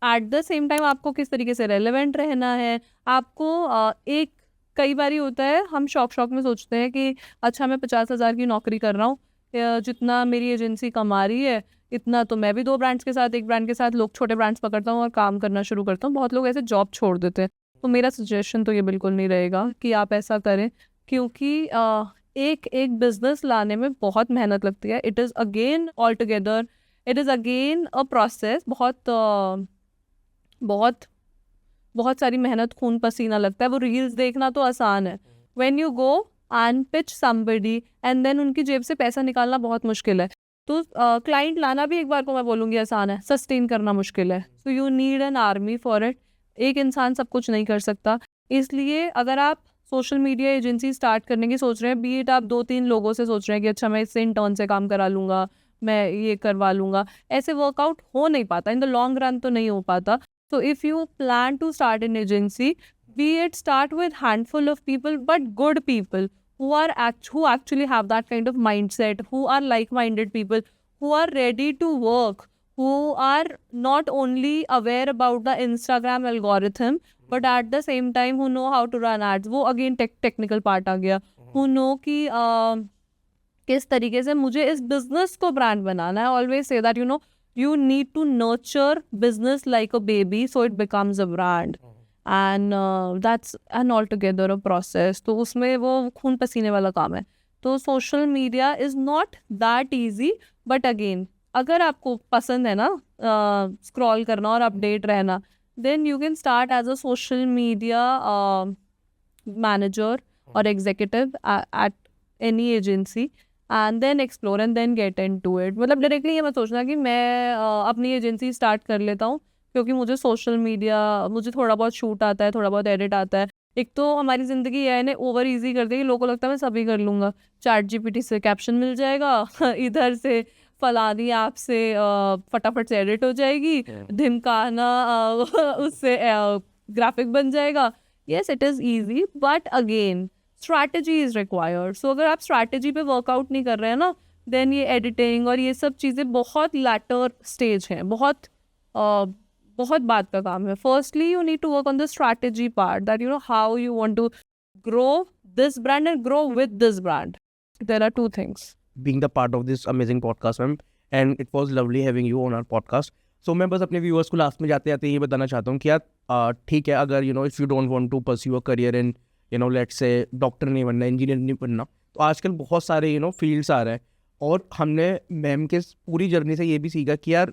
at the same time आपको किस तरीके से रेलेवेंट रहना है। आपको एक कई बार होता है हम शौक में सोचते हैं कि अच्छा मैं 50,000 की नौकरी कर रहा हूँ, जितना मेरी एजेंसी कमा रही है इतना तो मैं भी 2 ब्रांड्स के साथ, 1 ब्रांड के साथ लोग छोटे ब्रांड्स पकड़ता हूँ और काम करना शुरू करता हूँ। बहुत लोग ऐसे जॉब छोड़ देते हैं। तो मेरा सजेशन तो ये बिल्कुल नहीं रहेगा कि आप ऐसा करें, क्योंकि एक एक बिजनेस लाने में बहुत मेहनत लगती है। It is again all together, it is again a process. बहुत बहुत सारी मेहनत, खून पसीना लगता है। वो रील्स देखना तो आसान है, when you go and pitch somebody and then उनकी जेब से पैसा निकालना बहुत मुश्किल है। तो क्लाइंट लाना भी एक बार को मैं बोलूँगी आसान है, सस्टेन करना मुश्किल है। सो you need an army for it. एक इंसान सब कुछ नहीं कर सकता। इसलिए अगर आप सोशल मीडिया एजेंसी स्टार्ट करने की सोच रहे हैं, बी इट आप 2-3 लोगों से सोच रहे हैं कि अच्छा मैं इससे इंटर्न से काम करा लूँगा, मैं ये करवा लूँगा, ऐसे वर्कआउट हो नहीं पाता, इन द लॉन्ग रन तो नहीं हो पाता। So if you plan to start an agency, be it start with handful of people, but good people who actually have that kind of mindset, who are like-minded people, who are ready to work, who are not only aware about the Instagram algorithm, but at the same time who know how to run ads. वो again technical part आ गया, who know कि किस तरीके से मुझे इस business को brand बनाना है। I always say that you need to nurture business like a baby so it becomes a brand, and that's an altogether a process. तो उसमें वो खून पसीने वाला काम है। तो social media is not that easy, but again अगर आपको पसंद है ना scroll करना और update रहना, then you can start as a social media manager or executive at any agency, and then explore and then get into it. मतलब डायरेक्टली ये मत सोचना कि मैं अपनी एजेंसी स्टार्ट कर लेता हूँ क्योंकि मुझे सोशल मीडिया, मुझे थोड़ा बहुत शूट आता है, थोड़ा बहुत एडिट आता है। एक तो हमारी ज़िंदगी है ने ओवर इजी कर दी कि लोगों को लगता है मैं सभी कर लूँगा। चैट जीपीटी से कैप्शन मिल जाएगा इधर से फलानी ऐप से फटाफट से एडिट हो जाएगी, ढिमकाना उससे ग्राफिक बन जाएगा। Yes, it is easy, but again strategy is required. सो अगर आप स्ट्रैटेजी पे वर्कआउट नहीं कर रहे हैं ना, देन ये एडिटिंग और ये सब चीज़ें बहुत लैटर स्टेज हैं, बहुत बात का काम है। Firstly you need to work on the strategy part, that how you want to grow this brand and grow with this brand. There are 2 things. Being the part of this amazing podcast, ma'am, and it was lovely having you on our podcast. So मैं बस अपने व्यूअर्स को लास्ट में जाते जाते ये बताना चाहता हूँ कि यार ठीक है, अगर if you don't want to pursue a career in let's say doctor नहीं बनना, इंजीनियर नहीं बनना, तो आजकल बहुत सारे फील्ड्स आ रहे हैं। और हमने मैम के पूरी जर्नी से ये भी सीखा कि यार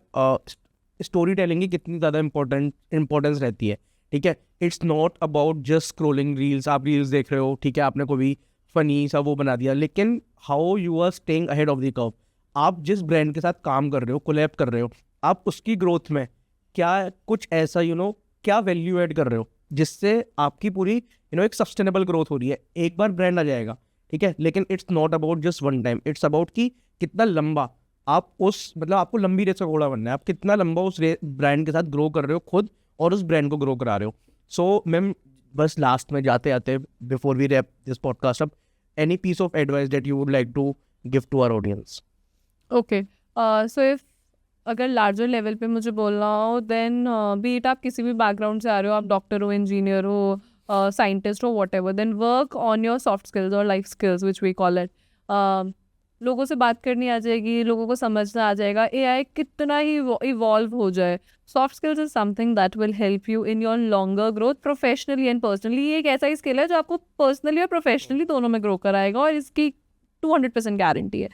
स्टोरी टेलिंग की कितनी ज़्यादा इंपॉर्टेंस रहती है। ठीक है, it's not about just scrolling reels. आप रील्स देख रहे हो, ठीक है, आपने कोई फनी सा वो बना दिया, लेकिन how you are staying ahead of the curve. आप जिस ब्रांड के साथ काम कर रहे हो, कोलैब कर रहे हो, आप उसकी ग्रोथ में क्या कुछ ऐसा क्या वैल्यू ऐड कर रहे हो जिससे आपकी पूरी एक सस्टेनेबल ग्रोथ हो रही है। एक बार ब्रांड आ जाएगा, ठीक है, लेकिन it's not about just one time, it's about कि कितना लंबा आप आपको लंबी रेस का घोड़ा बनना है। आप कितना लंबा उस ब्रांड के साथ ग्रो कर रहे हो खुद, और उस ब्रांड को ग्रो करा रहे हो। सो मैम बस लास्ट में जाते आते, before we wrap this podcast up, any piece of advice that you would like to give to our audience? Okay. So if अगर लार्जर लेवल पे मुझे बोलना हो देन बीट आप किसी भी बैकग्राउंड से आ रहे हो, आप डॉक्टर हो, इंजीनियर हो, साइंटिस्ट हो, whatever, then work on your soft skills और life skills which we call it. लोगों से बात करनी आ जाएगी, लोगों को समझना आ जाएगा. एआई कितना ही इवॉल्व हो जाए, soft skills is something that will help you in your longer growth professionally and personally. ये एक ऐसा स्किल है जो आपको पर्सनली और प्रोफेशनली दोनों में ग्रो कराएगा और इसकी 200% गारंटी है.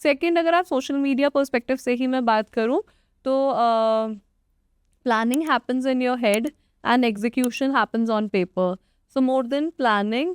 सेकेंड, अगर आप सोशल मीडिया पर्सपेक्टिव से ही मैं बात करूँ तो planning happens in your head and execution happens on paper. So more than planning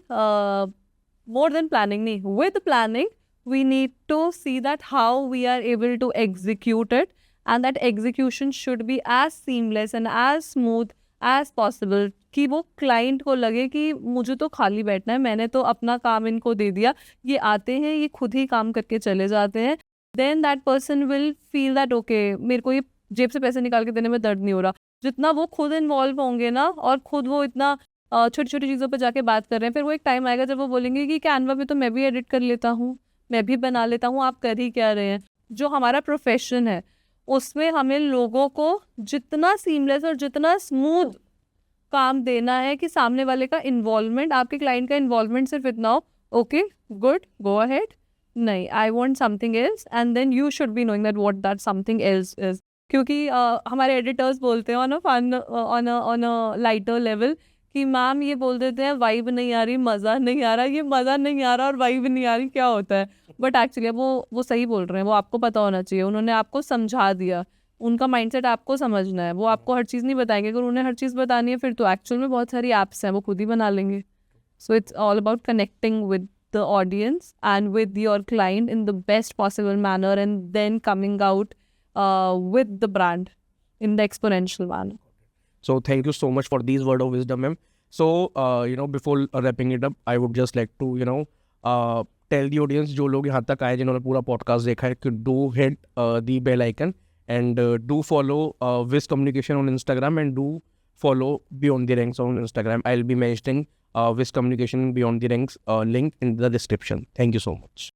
नहीं, with planning we need to see that how we are able to execute it, and that execution should be as seamless and as smooth as possible कि वो क्लाइंट को लगे कि मुझे तो खाली बैठना है, मैंने तो अपना काम इनको दे दिया, ये आते हैं, ये खुद ही काम करके चले जाते हैं. Then that person will feel that okay, मेरे को ये जेब से पैसे निकाल के देने में दर्द नहीं हो रहा. जितना वो खुद इन्वॉल्व होंगे ना और खुद वो इतना छोटी छोटी चीज़ों पे जाके बात कर रहे हैं, फिर वो एक टाइम आएगा जब वो बोलेंगे कि कैनवा पे तो मैं भी एडिट कर लेता हूँ, मैं भी बना लेता हूँ, आप कर ही क्या रहे हैं. जो हमारा प्रोफेशन है उसमें हमें लोगों को जितना सीमलेस और जितना स्मूथ काम देना है कि सामने वाले का इन्वॉल्वमेंट, आपके क्लाइंट का इन्वॉल्वमेंट सिर्फ इतना हो, ओके गुड गो अहेड, नहीं I want something else, and then you should be knowing that what that something else is. क्योंकि हमारे एडिटर्स बोलते हैं ऑन अ लाइटर लेवल कि मैम ये बोल देते हैं वाइब नहीं आ रही, मज़ा नहीं आ रहा. ये मज़ा नहीं आ रहा और वाइब नहीं आ रही क्या होता है? बट एक्चुअली वो सही बोल रहे हैं, वो आपको पता होना चाहिए. उन्होंने आपको समझा दिया, उनका माइंडसेट आपको समझना है. वो आपको हर चीज़ नहीं बताएंगे, अगर उन्हें हर चीज़ बतानी है फिर तो एक्चुअल में बहुत सारी ऐप्स हैं, वो खुद ही बना लेंगे. So it's all about connecting with the audience and with your client in the best possible manner, and then coming out with the brand in the exponential manner. So thank you so much for these word of wisdom, ma'am. So before wrapping it up, I would just like to tell the audience जो लोग यहाँ तक आए, जिन्होंने पूरा podcast देखा है, कि do hit the bell icon and do follow Wiz Communication on Instagram, and do follow Beyond the Ranks on Instagram. I'll be mentioning Wiz Communication Beyond the Ranks link in the description. Thank you so much.